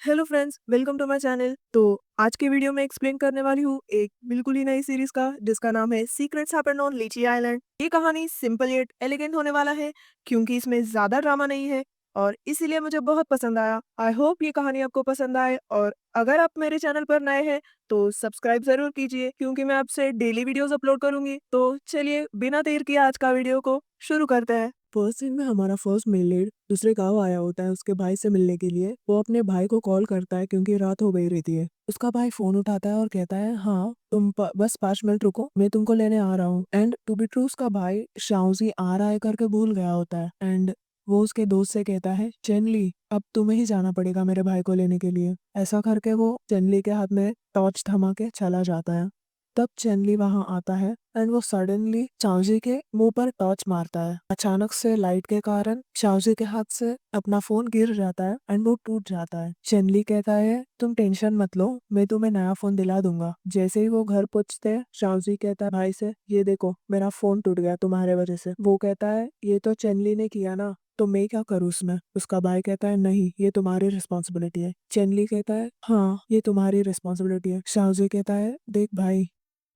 Hello friends, welcome to my channel. तो आज के वीडियो में एक्सप्लेन करने वाली हूँ एक बिल्कुल ही नई सीरीज का, जिसका नाम है सीक्रेट्स हैपेंड ऑन लीची आइलैंड। ये कहानी सिंपल येट एलिगेंट होने वाला है, क्योंकि इसमें ज्यादा ड्रामा नहीं है और इसीलिए मुझे बहुत पसंद आया। आई होप ये कहानी आपको पसंद आए, और अगर आप मेरे चैनल पर नए हैं तो सब्सक्राइब जरूर कीजिए, क्योंकि मैं आपसे डेली वीडियोस अपलोड करूंगी। तो चलिए बिना देर किए आज का वीडियो को शुरू करते हैं। फर्स्ट सीन में हमारा फर्स्ट मेल लीड दूसरे गांव आया होता है उसके भाई से मिलने के लिए। वो अपने भाई को कॉल करता है क्योंकि रात हो गई रहती है। उसका भाई फोन उठाता है और कहता है, हाँ तुम बस 5 मिनट रुको, मैं तुमको लेने आ रहा हूँ। एंड टू बी ट्रू, उसका भाई शाओजी आ रहा है करके भूल गया होता है। एंड वो उसके दोस्त से कहता है, चेनली अब तुम्हें ही जाना पड़ेगा मेरे भाई को लेने के लिए। ऐसा करके वो चेनली के हाथ में टॉर्च थमा के चला जाता है। तब चेनली वहां आता है एंड वो सडनली चाओजी के मुंह पर टॉर्च मारता है। अचानक से लाइट के कारण चाओजी के हाथ से अपना फोन गिर जाता है एंड वो टूट जाता है। चेनली कहता है, तुम टेंशन मत लो, मैं तुम्हें नया फोन दिला दूंगा। जैसे ही वो घर पहुंचते हैं, चाओजी कहता है भाई से, ये देखो मेरा फोन टूट गया तुम्हारे वजह से। वो कहता है, ये तो चेनली ने किया ना, तो मैं क्या करूँ उसमें। उसका भाई कहता है, नहीं ये तुम्हारी रिस्पॉन्सिबिलिटी है। चेनली कहता है, हाँ ये तुम्हारी रिस्पॉन्सिबिलिटी है। शाहजी कहता है, देख भाई,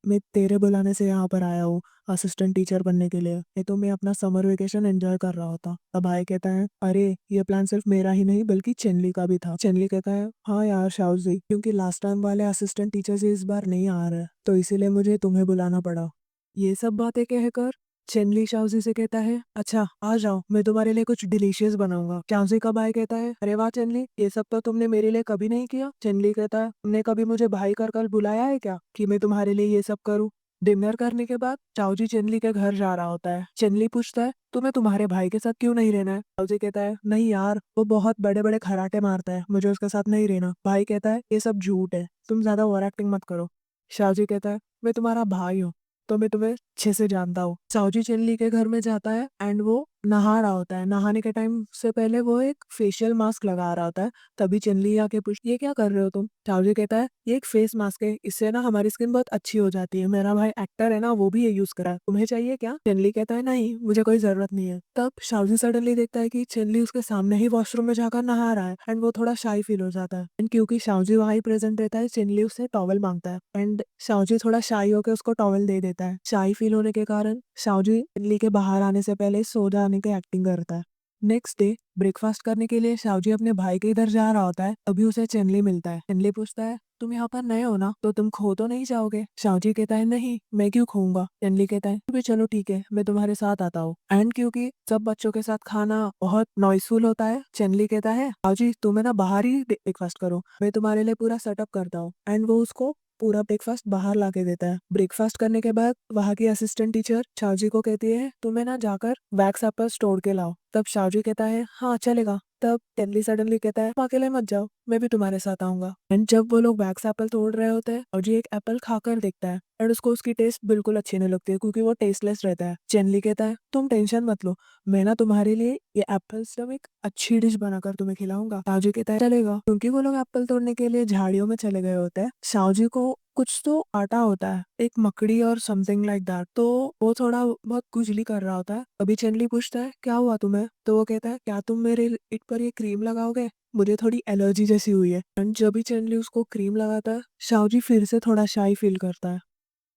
मैं तेरे बुलाने से यहाँ पर आया हूँ असिस्टेंट टीचर बनने के लिए, ये तो मैं अपना समर वेकेशन एंजॉय कर रहा होता। अब भाई कहता है, अरे ये प्लान सिर्फ मेरा ही नहीं बल्कि चेनली का भी था। चेनली कहता है, हाँ यार शाउजी, क्योंकि लास्ट टाइम वाले असिस्टेंट टीचर इस बार नहीं आ रहे, तो इसीलिए मुझे तुम्हें बुलाना पड़ा। ये सब बातें कहकर चेनली शाउजी से कहता है, अच्छा आ जाओ, मैं तुम्हारे लिए कुछ डिलीशियस बनाऊंगा। शाउजी का भाई कहता है, अरे वाह चेनली, ये सब तो तुमने मेरे लिए कभी नहीं किया। चेनली कहता है, तुमने कभी मुझे भाई कर कल बुलाया है क्या कि मैं तुम्हारे लिए ये सब करूं। डिनर करने के बाद चाऊजी चेनली के घर जा रहा होता है। चेनली पूछता है, तुम्हें तुम्हारे भाई के साथ क्यों नहीं रहना है। चाऊजी कहता है, नहीं यार, वो बहुत बड़े बड़े खराटे मारता है, मुझे उसके साथ नहीं रहना। भाई कहता है, ये सब झूठ है, तुम ज्यादा ओवर एक्टिंग मत करो। शाहजी कहता है, मैं तुम्हारा भाई हूँ, तो मैं तुम्हें अच्छे से जानता हूँ। साउजी चेनली के घर में जाता है एंड वो नहा रहा होता है। नहाने के टाइम से पहले वो एक फेशियल मास्क लगा रहा होता है। तभी चेनली आके पूछती है, ये क्या कर रहे हो तुम। साउजी कहता है, ये एक फेस मास्क है, इससे ना हमारी स्किन बहुत अच्छी हो जाती है, मेरा भाई एक्टर है ना, वो भी ये यूज करा है, तुम्हें चाहिए क्या। चेनली कहता है, नहीं मुझे कोई जरूरत नहीं है। तब शाउजी सडनली देखता है कि चेनली उसके सामने ही वॉशरूम में जाकर नहा रहा है एंड वो थोड़ा शाई फील हो जाता है। एंड क्योंकि शाउजी वहां प्रेजेंट रहता है, चेनली उससे टॉवल मांगता है एंड शाओजी थोड़ा शाई होकर उसको टॉवल दे देता है। शाई फील होने के कारण शाओजी इडली के बाहर आने से पहले सो जाने की एक्टिंग करता है। नेक्स्ट डे ब्रेकफास्ट करने के लिए शाओजी अपने भाई के इधर जा रहा होता है। अभी उसे चेनली मिलता है। चेनली पूछता है, तुम यहाँ पर नए हो ना, तो तुम खो तो नहीं जाओगे। शाओजी कहता है, नहीं मैं क्यों खोऊंगा। चेनली कहता है, "भी चलो ठीक है, मैं तुम्हारे साथ आता हूँ। एंड क्योंकि सब बच्चों के साथ खाना बहुत नॉइसफुल होता है, चेनली कहता है, शाओजी तुम्हें ना बाहर ही ब्रेकफास्ट करो, मैं तुम्हारे लिए पूरा सेटअप करता हूँ। एंड वो उसको पूरा ब्रेकफास्ट बाहर ला के देता है। ब्रेकफास्ट करने के बाद वहाँ की असिस्टेंट टीचर शाहजी को कहती है, तुम्हें ना जाकर वैक्स एप्पल्स तोड़ के लाओ। तब शाहजी कहता है, हाँ चलेगा। तब टेनली सडनली कहता है, तुम अकेले मत जाओ, मैं भी तुम्हारे साथ आऊंगा। एंड जब वो लोग वैक्स एप्पल तोड़ रहे होते हैं, शाहजी एक एप्पल खाकर देखता है एंड उसको उसकी टेस्ट बिल्कुल अच्छी नहीं लगती है, क्योंकि वो टेस्टलेस रहता है। चेनली कहता है, तुम टेंशन मत लो, मैं ना तुम्हारे लिए ये एप्पल स्टम एक अच्छी डिश बनाकर तुम्हें खिलाऊंगा। शाहजी कहता है, चलेगा। क्योंकि वो लोग एप्पल तोड़ने के लिए झाड़ियों में चले गए होते हैं, शाहजी को कुछ तो आटा होता है, एक मकड़ी और समथिंग लाइक दैट, तो वो थोड़ा बहुत खुजली कर रहा होता है। अभी चेनली पूछता है, क्या हुआ तुम्हें। तो वो कहता है, क्या तुम मेरे इट पर ये क्रीम लगाओगे, मुझे थोड़ी एलर्जी जैसी हुई है। एंड जब भी चेनली उसको क्रीम लगाता है, शाओजी फिर से थोड़ा शाई फील करता है।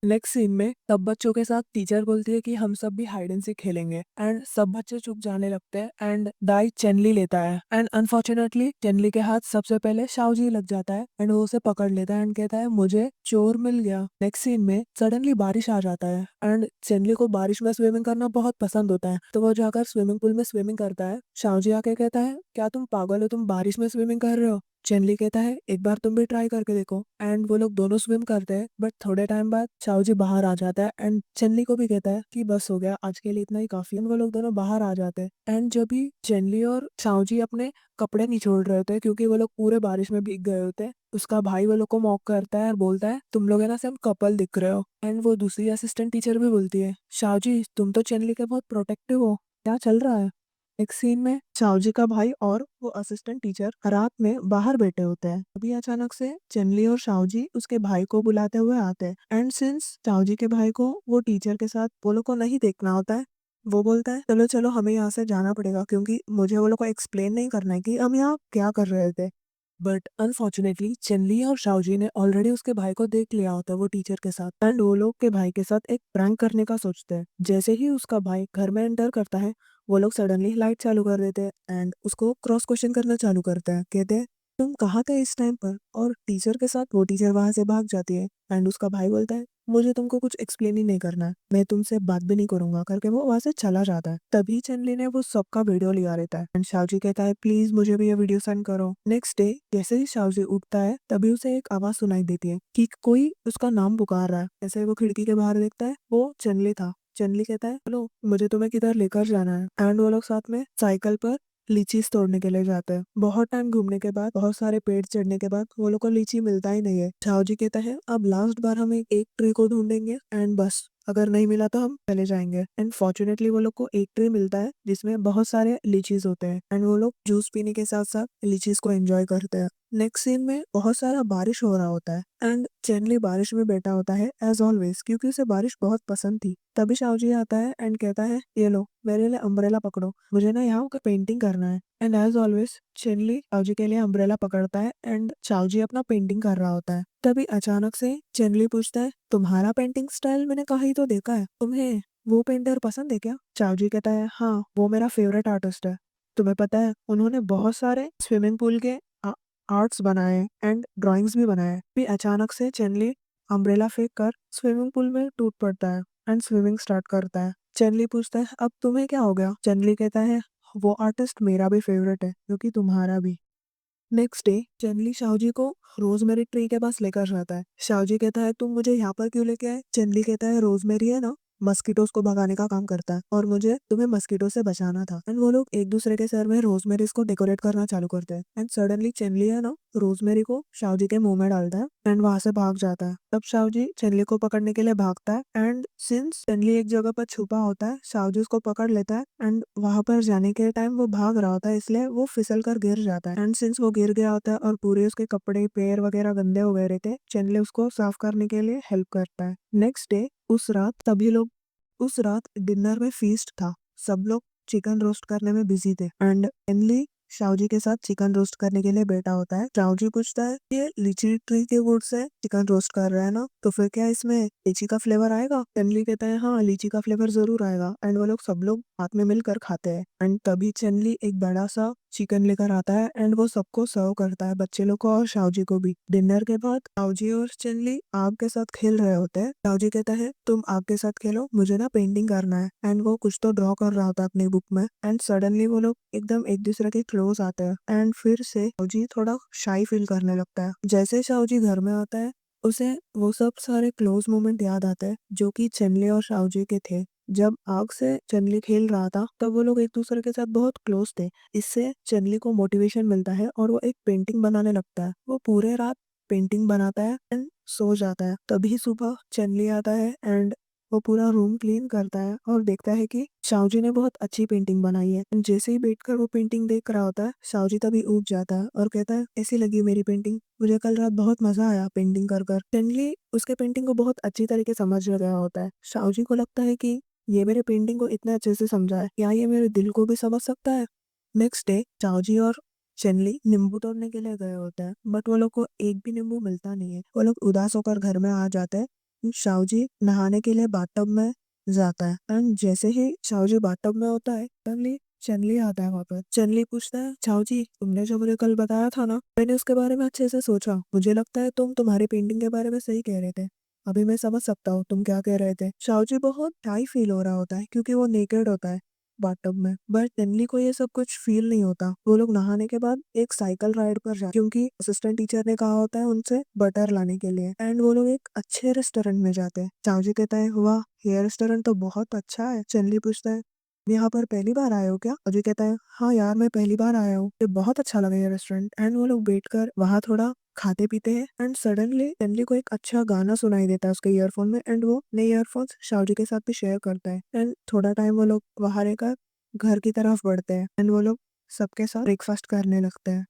नेक्स्ट सीन में तब बच्चों के साथ टीचर बोलती है कि हम सब भी हाइड एंड सीक खेलेंगे एंड सब बच्चे चुप जाने लगते हैं एंड दाई चेनली लेता है एंड अनफॉर्चुनेटली चेनली के हाथ सबसे पहले शाओजी लग जाता है एंड वो उसे पकड़ लेता है एंड कहता है, मुझे चोर मिल गया। नेक्स्ट सीन में सडनली बारिश आ जाता है एंड चेनली को बारिश में स्विमिंग करना बहुत पसंद होता है, तो वो जाकर स्विमिंग पूल में स्विमिंग करता है। शाओजी आके कहता है, क्या तुम पागल हो, तुम बारिश में स्विमिंग कर रहे हो। चेनली कहता है, एक बार तुम भी ट्राई करके देखो। एंड वो लोग दोनों स्विम करते हैं, बट थोड़े टाइम बाद शाओजी बाहर आ जाता है एंड चेनली को भी कहता है कि बस हो गया, आज के लिए इतना ही काफी है। वो लोग दोनों बाहर आ जाते हैं एंड जब भी चेनली और शाओजी अपने कपड़े निचोड़ रहे होते हैं, क्योंकि वो लोग पूरे बारिश में भीग गए होते हैं, उसका भाई वो लोग को मॉक करता है और बोलता है, तुम लोग है ना सब कपल दिख रहे हो। एंड वो दूसरी असिस्टेंट टीचर भी बोलती है, शाओजी तुम तो चेनली के बहुत प्रोटेक्टिव हो, क्या चल रहा है। एक सीन में चाओजी का भाई और वो असिस्टेंट टीचर रात में बाहर बैठे होते हैं। अभी अचानक से चेनली और शाओजी उसके भाई को बुलाते हुए आते हैं एंड सिंस चाओजी के भाई को वो टीचर के साथ वो लोग को नहीं देखना होता है, वो बोलता है, चलो चलो हमें यहाँ से जाना पड़ेगा, क्योंकि मुझे वो लोग को एक्सप्लेन नहीं करना है कि हम यहाँ क्या कर रहे थे। बट अनफॉर्चुनेटली चेनली और शाओजी ने ऑलरेडी उसके भाई को देख लिया होता है वो टीचर के साथ, एंड वो लोग के भाई के साथ एक प्रैंक करने का सोचते हैं। जैसे ही उसका भाई घर में एंटर करता है, वो लोग सडनली लाइट चालू कर देते हैं एंड उसको क्रॉस क्वेश्चन करना चालू करते हैं। कहते हैं तुम कहाँ थे इस टाइम पर, और टीचर के साथ वो टीचर वहां से भाग जाती है एंड उसका भाई बोलता है मुझे तुमको कुछ एक्सप्लेन ही नहीं करना है, मैं तुमसे बात भी नहीं करूंगा करके वो वहां से चला जाता है। तभी चेनली ने वो सबका वीडियो लिया रहता है एंड शाओजी कहता है प्लीज मुझे भी ये वीडियो सेंड करो। नेक्स्ट डे जैसे ही शाओजी उठता है तभी उसे एक आवाज सुनाई देती है कि कोई उसका नाम पुकार रहा है। ऐसे वो खिड़की के बाहर देखता है, वो चेनली था। चेनली कहता है हेलो मुझे तुम्हें किधर लेकर जाना है, एंड वो लोग साथ में साइकिल पर लीचीज तोड़ने के लिए जाते हैं। बहुत टाइम घूमने के बाद, बहुत सारे पेड़ चढ़ने के बाद वो लोग को लीची मिलता ही नहीं है। शाओजी कहता है अब लास्ट बार हम एक ट्री को ढूंढेंगे एंड बस, अगर नहीं मिला तो हम चले जाएंगे। एंड फॉर्चुनेटली वो लोग को एक ट्री मिलता है जिसमें बहुत सारे लीचीज होते हैं एंड वो लोग जूस पीने के साथ साथ लीचीज को एंजॉय करते हैं। नेक्स्ट सीन में बहुत सारा बारिश हो रहा होता है एंड चेनली बारिश में बैठा होता है एज ऑलवेज, क्योंकि उसे बारिश बहुत पसंद थी। तभी शाओजी आता है एंड कहता है ये लो मेरे लिए अम्ब्रेला पकड़ो, मुझे ना यहाँ का पेंटिंग करना है। एंड एज ऑलवेज चेनली शाओजी के लिए अम्ब्रेला पकड़ता है एंड शाओजी अपना पेंटिंग कर रहा होता है। तभी अचानक से चेनली पूछता है तुम्हारा पेंटिंग स्टाइल मैंने कहीं तो देखा है, तुम्हें वो पेंटर पसंद है क्या? शाओजी कहता है हाँ वो मेरा फेवरेट आर्टिस्ट है, तुम्हें पता है उन्होंने बहुत सारे स्विमिंग पूल के आर्ट्स बनाए एंड ड्राइंग्स भी बनाए। फिर अचानक से चेनली अम्ब्रेला फेंक कर स्विमिंग पूल में टूट पड़ता है एंड स्विमिंग स्टार्ट करता है। चेनली पूछता है अब तुम्हें क्या हो गया? चेनली कहता है वो आर्टिस्ट मेरा भी फेवरेट है क्योंकि तुम्हारा भी। नेक्स्ट डे चेनली शाओजी को रोजमेरी ट्री के पास लेकर जाता है। शाओजी कहता है तुम मुझे यहाँ पर क्यों लेके आए? चेनली कहता है रोजमेरी है ना, मस्कीटोस को भगाने का काम करता है और मुझे तुम्हें मस्कीटो से बचाना था। एंड वो लोग एक दूसरे के सर में रोजमेरीज को डेकोरेट करना चालू करते हैं एंड सडनली चेनली है ना रोजमेरी को शाओजी के मुंह में डालता है एंड वहां से भाग जाता है। तब शाओजी चेनली को पकड़ने के लिए भागता है एंड सिंस चेनली एक जगह पर छुपा होता है, शाओजी उसको पकड़ लेता है एंड वहां पर जाने के टाइम वो भाग रहा होता है इसलिए वो फिसल कर गिर जाता है। एंड सिंस वो गिर गया होता है और पूरे उसके कपड़े पैर वगैरह गंदे हो गए रहते, चेनली उसको साफ करने के लिए हेल्प करता है। नेक्स्ट डे उस रात डिनर में फीस्ट था, सब लोग चिकन रोस्ट करने में बिजी थे एंड एनली शाओजी के साथ चिकन रोस्ट करने के लिए बैठा होता है। शाओजी पूछता है ये लीची ट्री के वुड से चिकन रोस्ट कर रहा है ना, तो फिर क्या इसमें लीची का फ्लेवर आएगा? चेनली कहता है हाँ लीची का फ्लेवर जरूर आएगा एंड वो लोग सब लोग हाथ में मिलकर खाते हैं। एंड तभी चेनली एक बड़ा सा चिकन लेकर आता है एंड वो सबको सर्व करता है, बच्चे लोग को और शाओजी को भी। डिनर के बाद शाओजी और चेनली आग के साथ खेल रहे होते हैं। शाओजी कहता है तुम आग के साथ खेलो, मुझे ना पेंटिंग करना है, एंड वो कुछ तो ड्रॉ कर रहा होता है अपनी बुक में। एंड सडनली वो लोग एकदम एक दूसरे के क्लोज आते हैं एंड फिर से शाओजी थोड़ा शाई फील करने लगता है। जैसे शाओजी घर में आता है उसे वो सब सारे क्लोज मोमेंट याद आते हैं जो कि चेनली और शाओजी के थे। जब आग से चेनली खेल रहा था तब वो लोग एक दूसरे के साथ बहुत क्लोज थे। इससे चेनली को मोटिवेशन मिलता है और वो एक पेंटिंग बनाने लगता है। वो पूरे रात पेंटिंग बनाता है एंड सो जाता है। तभी सुबह चेनली आता है एंड वो पूरा रूम क्लीन करता है और देखता है कि शाओजी ने बहुत अच्छी पेंटिंग बनाई है। जैसे ही बैठकर वो पेंटिंग देख रहा होता है, शाओजी तभी उठ जाता है और कहता है ऐसी लगी मेरी पेंटिंग, मुझे कल रात बहुत मजा आया पेंटिंग कर कर। चेनली उसके पेंटिंग को बहुत अच्छी तरीके से समझ गया होता है। शाओजी को लगता है कि ये मेरे पेंटिंग को इतने अच्छे से समझा है, क्या ये मेरे दिल को भी समझ सकता है? नेक्स्ट डे शाओजी और चेनली नींबू तोड़ने के लिए गए होते हैं, बट वो लोग को एक भी नींबू मिलता नहीं है। वो लोग उदास होकर घर में आ जाते हैं। शाओजी नहाने के लिए बाथटब में जाता है एंड जैसे ही शाओजी बाथटब में होता है तभी चेनली आता है वहां पर। चेनली पूछता है शाओजी तुमने जो मुझे कल बताया था ना, मैंने उसके बारे में अच्छे से सोचा, मुझे लगता है तुम तुम्हारी पेंटिंग के बारे में सही कह रहे थे। अभी मैं समझ सकता हूँ तुम क्या कह रहे थे। शाओजी बहुत शाई फील हो रहा होता है क्योंकि वो नेकेड होता है बाथटब में, बट चेनली को ये सब कुछ फील नहीं होता। वो लोग नहाने के बाद एक साइकिल राइड पर जाते क्योंकि असिस्टेंट टीचर ने कहा होता है उनसे बटर लाने के लिए, एंड वो लोग एक अच्छे रेस्टोरेंट में जाते हैं। चाउजी कहता है वाह ये रेस्टोरेंट तो बहुत अच्छा है। चेनली पूछता है यहाँ पर पहली बार आए हो क्या? अजय कहता है हाँ यार मैं पहली बार आया हूँ, ये बहुत अच्छा लगा ये रेस्टोरेंट। एंड वो लोग बैठकर वहाँ थोड़ा खाते पीते हैं एंड सडनली चेनली को एक अच्छा गाना सुनाई देता है उसके ईयरफोन में एंड वो नए ईयरफोन्स शाओजी के साथ भी शेयर करता है। एंड थोड़ा टाइम वो लोग बाहर एक घर की तरफ बढ़ते हैं एंड वो लोग सबके साथ ब्रेकफास्ट करने लगते हैं।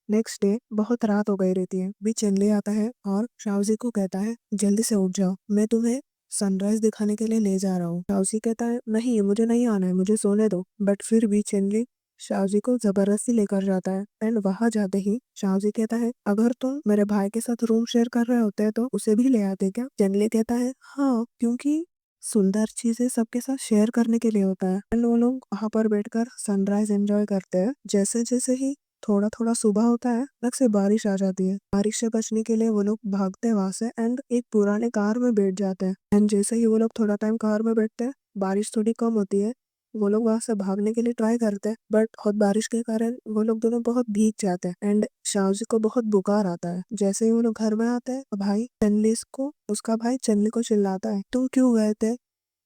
नेक्स्ट डे बहुत रात हो गई रहती है, भी चेनली आता है और शाओजी को कहता है जल्दी से उठ जाओ, मैं तुम्हें सनराइज दिखाने के लिए ले जा रहा हूँ। शाओजी कहता है नहीं मुझे नहीं आना है, मुझे सोने दो। बट फिर भी चेनली शाओजी को जबरदस्ती लेकर जाता है एंड वहां जाते ही शाओजी कहता है अगर तुम मेरे भाई के साथ रूम शेयर कर रहे होते तो उसे भी ले आते क्या। चेनली कहता है हाँ, क्योंकि सुंदर चीजें सबके साथ शेयर करने के लिए होता है। एंड वो लोग वहां पर बैठकर सनराइज एंजॉय करते हैं। जैसे जैसे ही थोड़ा थोड़ा सुबह होता है अचानक से बारिश आ जाती है। बारिश से बचने के लिए वो लोग भागते हैं वहां से एंड एक पुराने कार में बैठ जाते हैं। एंड जैसे ही वो लोग थोड़ा टाइम कार में बैठते हैं बारिश थोड़ी कम होती है। वो लोग वहां से भागने के लिए ट्राई करते हैं बट बहुत बारिश के कारण वो लोग दोनों बहुत भीग जाते हैं एंड शाओजी को बहुत बुखार आता है। जैसे ही वो लोग घर में आते हैं तो भाई चनलिस को उसका भाई चनली को चिल्लाता है तुम क्यों गए थे,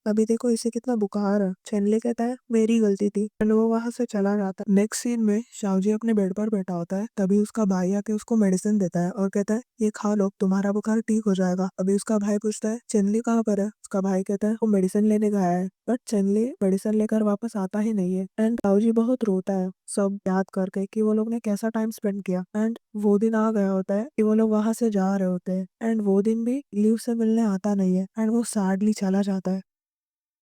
अभी देखो इसे कितना बुखार है। चेनले कहता है मेरी गलती थी एंड वो वहां से चला जाता है। नेक्स्ट सीन में शाओजी अपने बेड पर बैठा होता है तभी उसका भाई आके उसको मेडिसिन देता है और कहता है ये खा लो तुम्हारा बुखार ठीक हो जाएगा। अभी उसका भाई पूछता है चेनली कहाँ पर है। उसका भाई कहता है वो मेडिसिन लेने गया है बट चेनली मेडिसिन लेकर वापस आता ही नहीं है एंड शाओजी बहुत रोता है सब याद करके कि वो लोग ने कैसा टाइम स्पेंड किया। एंड वो दिन आ गया होता है कि वो लोग वहां से जा रहे होते हैं एंड वो दिन भी लीव से मिलने आता नहीं है एंड वो सैडली चला जाता है।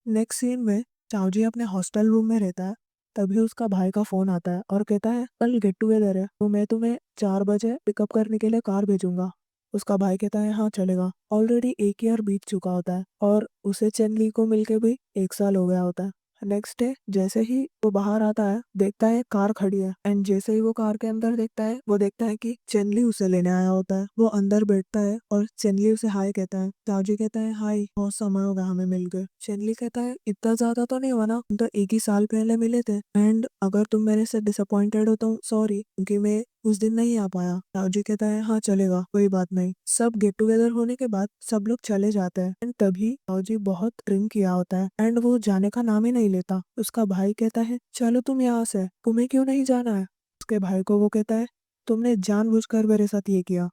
नेक्स्ट सीन में चाओजी अपने हॉस्टल रूम में रहता है तभी उसका भाई का फोन आता है और कहता है कल गेट टुगेदर है तो मैं तुम्हें 4 बजे पिकअप करने के लिए कार भेजूंगा। उसका भाई कहता है हाँ चलेगा। ऑलरेडी 1 ईयर बीत चुका होता है और उसे चेनली को मिलके भी 1 साल हो गया होता है। नेक्स्ट डे जैसे ही वो बाहर आता है देखता है कार खड़ी है एंड जैसे ही वो कार के अंदर देखता है वो देखता है कि चेनली उसे लेने आया होता है। वो अंदर बैठता है और चेनली उसे हाय कहता है। ताओजी कहता है हाय, बहुत समय हो गया हमें मिलकर। चेनली कहता है इतना ज्यादा तो नहीं हुआ ना, हम तो 1 ही साल पहले मिले थे एंड अगर तुम मेरे से डिसअपॉइंटेड हो तो सॉरी, क्योंकि मैं उस दिन नहीं आ पाया। ताऊजी कहता है हाँ चलेगा, कोई बात नहीं। सब गेट टुगेदर होने के बाद सब लोग चले जाते हैं एंड तभी ताऊजी बहुत ड्रिंक किया होता है एंड वो जाने का नाम ही नहीं लेता। उसका भाई कहता है चलो तुम यहाँ से, तुम्हें क्यों नहीं जाना है। उसके भाई को वो कहता है तुमने जानबूझकर मेरे साथ ये किया,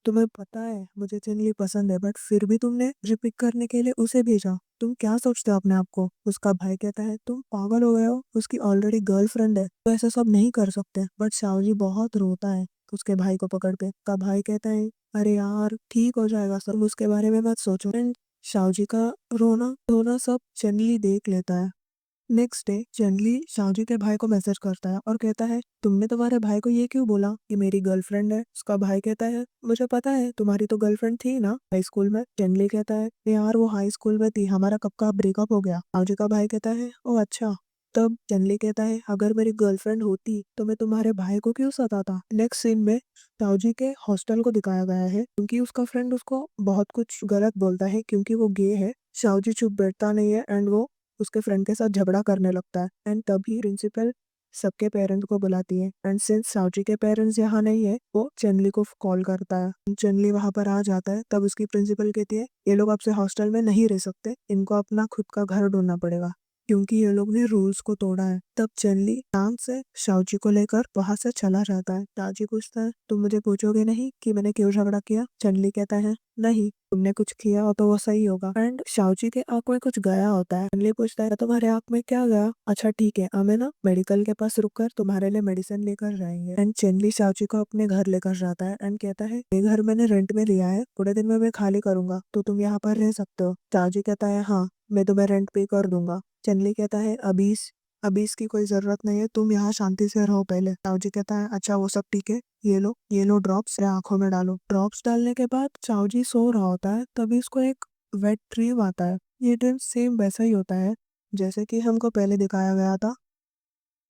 तुम्हें पता है मुझे चेनली पसंद है बट फिर भी तुमने मुझे पिक करने के लिए उसे भेजा, तुम क्या सोचते हो अपने आप को। उसका भाई कहता है तुम पागल हो गए हो, उसकी ऑलरेडी गर्लफ्रेंड है तो ऐसा सब नहीं कर सकते। बट शाओजी बहुत रोता है उसके भाई को पकड़ के। उसका भाई कहता है अरे यार ठीक हो जाएगा सब, तुम उसके बारे में मत सोचो। एंड शाओजी का रोना धोना सब चेनली देख लेता है। नेक्स्ट डे चंदली शाहजी के भाई को मैसेज करता है और कहता है तुमने तुम्हारे भाई को ये क्यों बोला कि मेरी गर्लफ्रेंड है। उसका भाई कहता है मुझे पता है, तुम्हारी तो गर्लफ्रेंड थी ना हाई स्कूल में। चंदली कहता है यार वो हाई स्कूल में थी, हमारा कब का ब्रेकअप हो गया। शाहजी का भाई कहता है ओ अच्छा। तब चंदली कहता है अगर मेरी गर्लफ्रेंड होती तो मैं तुम्हारे भाई को क्यों सताता। नेक्स्ट सीन में ताऊजी के हॉस्टल को दिखाया गया है क्योंकि उसका फ्रेंड उसको बहुत कुछ गलत बोलता है क्योंकि वो गे है। शाहजी चुप बैठता नहीं है एंड वो उसके फ्रेंड के साथ झगड़ा करने लगता है एंड तभी प्रिंसिपल सबके पेरेंट्स को बुलाती है एंड सिंस साउची के पेरेंट्स यहाँ नहीं है वो चंदली को कॉल करता है। चंदली वहां पर आ जाता है तब उसकी प्रिंसिपल कहती है ये लोग आपसे हॉस्टल में नहीं रह सकते, इनको अपना खुद का घर ढूंढना पड़ेगा क्योंकि ये लोग ने रूल्स को तोड़ा है। तब चंदली शाम से शाओजी को लेकर वहां से चला जाता है। ताजी पूछता है तुम मुझे पूछोगे नहीं कि मैंने क्यों झगड़ा किया। चंदली कहता है नहीं, तुमने कुछ किया हो तो वो सही होगा। एंड शाओजी के आंख में कुछ गया होता है। चंदली पूछता है तुम्हारे आंख में क्या गया। अच्छा ठीक है, हमें ना मेडिकल के पास रुककर तुम्हारे लिए मेडिसिन लेकर जाएंगे। एंड चंदली शाओजी को अपने घर लेकर जाता है एंड कहता है ये घर मैंने रेंट में लिया है, थोड़े दिन में मैं खाली करूंगा तो तुम यहाँ पर रह सकते हो। शाओजी कहता है हाँ मैं तुम्हें रेंट पे कर दूंगा। चंदली कहता है अभी इसकी कोई जरूरत नहीं है, तुम यहाँ शांति से रहो पहले। चाऊजी कहता है अच्छा वो सब ठीक है, ये लो ड्रॉप्स आंखों में डालो। ड्रॉप्स डालने के बाद चाऊजी सो रहा होता है तभी उसको एक वेट ड्रीम आता है। ये ड्रीम सेम वैसा ही होता है जैसे कि हमको पहले दिखाया गया था।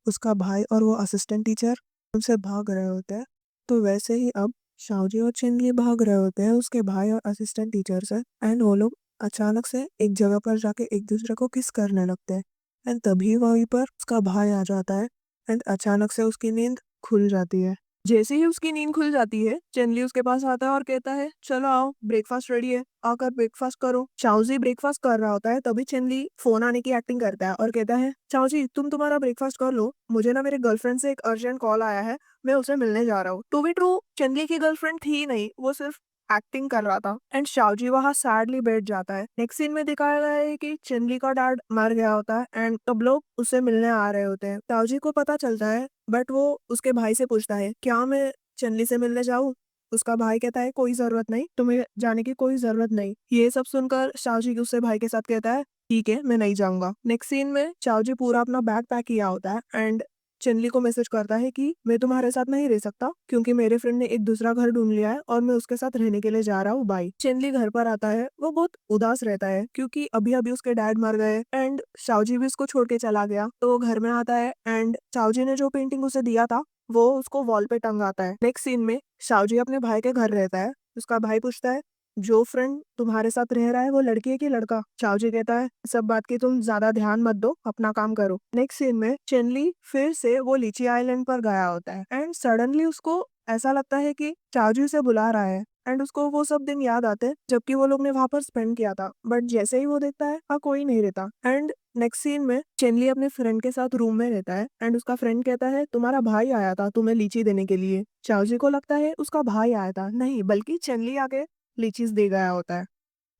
उसका भाई और वो असिस्टेंट टीचर उनसे भाग रहे होते हैं तो वैसे ही अब शाओजी और चिनली भाग रहे होते हैं उसके भाई और असिस्टेंट टीचर से एंड वो लोग अचानक से एक जगह पर जाके एक दूसरे को किस करने लगते हैं एंड तभी वहीं पर उसका भाई आ जाता है एंड अचानक से उसकी नींद खुल जाती है। जैसे ही उसकी नींद खुल जाती है चेनली उसके पास आता है और कहता है चलो आओ ब्रेकफास्ट रेडी है, आकर ब्रेकफास्ट करो। चाउजी ब्रेकफास्ट कर रहा होता है तभी चेनली फोन आने की एक्टिंग करता है और कहता है चाउजी तुम तुम्हारा ब्रेकफास्ट कर लो, मुझे ना मेरे गर्लफ्रेंड से एक अर्जेंट कॉल आया है, मैं उसे मिलने जा रहा हूँ। टू बी ट्रू चेनली की गर्लफ्रेंड थी ही नहीं, वो सिर्फ एक्टिंग कर रहा था। एंड शाओजी वहां सैडली बैठ जाता है। नेक्स्ट सीन में दिखाया गया है कि चेनली का डैड मर गया होता है एंड सब लोग उसे मिलने आ रहे होते हैं। ताऊजी को पता चलता है बट वो उसके भाई से पूछता है क्या मैं चेनली से मिलने जाऊँ। उसका भाई कहता है कोई जरूरत नहीं, तुम्हें जाने की कोई जरूरत नहीं। ये सब सुनकर शाओजी उससे भाई के साथ कहता है ठीक है मैं नहीं जाऊंगा। नेक्स्ट सीन में शाओजी पूरा अपना बैग पैक किया होता है एंड चेनली को मैसेज करता है कि मैं तुम्हारे साथ नहीं रह सकता क्योंकि मेरे फ्रेंड ने एक दूसरा घर ढूंढ लिया है और मैं उसके साथ रहने के लिए जा रहा हूँ, बाय। चेनली घर पर आता है, वो बहुत उदास रहता है क्योंकि अभी अभी उसके डैड मर गए एंड शाओजी भी उसको छोड़ के चला गया। तो वो घर में आता है एंड शाओजी ने जो पेंटिंग उसे दिया था वो उसको वॉल पे टंगाता है। नेक्स्ट सीन में शाओजी अपने भाई के घर रहता है। उसका भाई पूछता है जो फ्रेंड तुम्हारे साथ रह रहा है वो लड़की है कि लड़का? शाओजी कहता है सब बात की तुम ज्यादा ध्यान मत दो, अपना काम करो। नेक्स्ट सीन में चेनली फिर से वो लीची आइलैंड पर गया होता है एंड सडनली उसको ऐसा लगता है कि शाओजी उसे बुला रहा है एंड उसको वो सब दिन याद आते हैं जबकि वो लोग ने वहां पर स्पेंड किया था। बट जैसे ही वो देखता है वहाँ कोई नहीं रहता एंड नेक्स्ट सीन में चेनली अपने फ्रेंड के साथ रूम में रहता है एंड उसका फ्रेंड कहता है तुम्हारा भाई आया था तुम्हें लीची देने के लिए। शाओजी को लगता है उसका भाई आया था, नहीं बल्कि चेनली आके लीचीज दे गया होता है।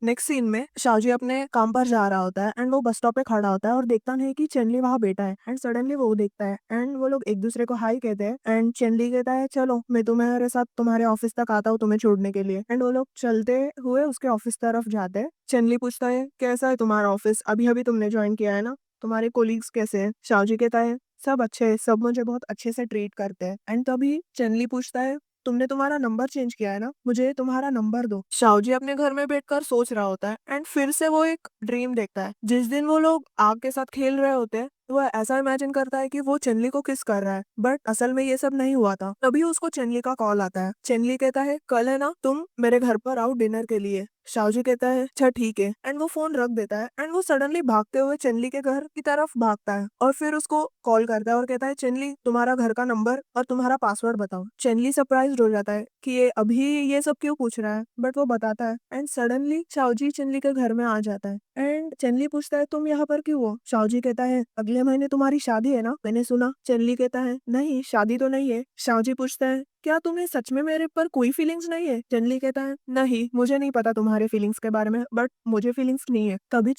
नेक्स्ट सीन में शाओजी अपने काम पर जा रहा होता है एंड वो बस स्टॉप पे खड़ा होता है और देखता नहीं कि चेनली वहां बैठा है एंड सडनली वो देखता है एंड वो लोग एक दूसरे को हाई कहते हैं एंड चेनली कहता है चलो मैं तुम्हारे साथ तुम्हारे ऑफिस तक आता हूँ तुम्हें छोड़ने के लिए। एंड वो लोग चलते हुए उसके ऑफिस तरफ जाते हैं। चेनली पूछता है कैसा है तुम्हारा ऑफिस, अभी अभी तुमने ज्वाइन किया है ना, तुम्हारे कोलीग्स कैसे हैं? शाओजी कहता है सब अच्छे हैं, सब मुझे बहुत अच्छे से ट्रीट करते हैं। एंड तभी चेनली पूछता है तुमने तुम्हारा नंबर चेंज किया है ना, मुझे तुम्हारा नंबर दो। शाओजी अपने घर में बैठकर सोच रहा होता है एंड फिर से वो एक ड्रीम देखता है। जिस दिन वो लोग आग के साथ खेल रहे होते हैं वो ऐसा इमेजिन करता है कि वो चेनली को किस कर रहा है, बट असल में ये सब नहीं हुआ था। तभी उसको चेनली का कॉल आता है। चेनली कहता है कल है ना तुम मेरे घर पर आओ डिनर के लिए। शाओजी कहता है अच्छा ठीक है एंड वो फोन रख देता है एंड वो सडनली भागते हुए चेनली के घर की तरफ भागता है और फिर उसको कॉल करता है और कहता है चेनली तुम्हारा घर का नंबर और तुम्हारा पासवर्ड बताओ। चेनली सरप्राइज हो जाता है कि ये अभी ये सब क्यों पूछ रहा है, बट वो बताता है एंड सडनली शाओजी चेनली के घर में आ जाता है एंड चेनली पूछता है तुम यहाँ पर क्यों हो? शाओजी कहता है अगले महीने तुम्हारी शादी है ना, मैंने सुना। चेनली कहता है नहीं शादी तो नहीं है। शाओजी पूछता है क्या तुम्हें सच में मेरे पर कोई फीलिंग्स नहीं है? चेनली कहता है नहीं मुझे नहीं पता तुम्हारे फीलिंग्स के बारे में, बट मुझे फीलिंग्स नहीं है। तभी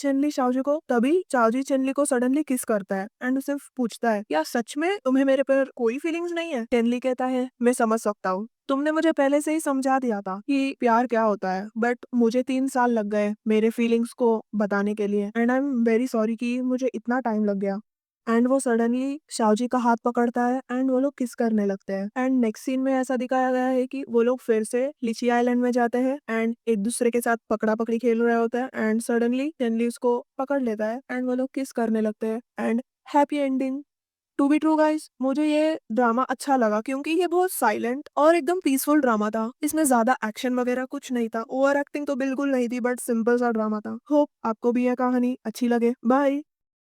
शाओजी चेनली को सडनली किस करता है एंड उसे पूछता है क्या सच में तुम्हें मेरे पर कोई फीलिंग्स नहीं है? चेनली कहता है मैं समझ सकता हूँ, तुमने मुझे पहले से ही समझा दिया था कि प्यार क्या होता है, बट मुझे 3 साल लग गए मेरे फीलिंग्स को बताने के लिए and I am very sorry कि मुझे इतना टाइम लग गया। एंड वो सडनली शाओजी का हाथ पकड़ता है एंड वो लोग किस करने लगते हैं। एंड नेक्स्ट सीन में ऐसा दिखाया गया है कि वो लोग फिर से लीची आइलैंड में जाते हैं एंड एक दूसरे के साथ पकड़ा पकड़ी खेल रहे होते हैं एंड सडनली चेनली उसको पकड़ लेता है एंड वो लोग किस करने लगते हैं and happy ending. To be true guys, मुझे ये ड्रामा अच्छा लगा क्योंकि ये बहुत साइलेंट और एकदम पीसफुल ड्रामा था। इसमें ज्यादा एक्शन वगैरह कुछ नहीं था, ओवर एक्टिंग तो बिल्कुल नहीं थी, बट सिंपल सा ड्रामा था। होप आपको भी यह कहानी अच्छी लगे। बाय।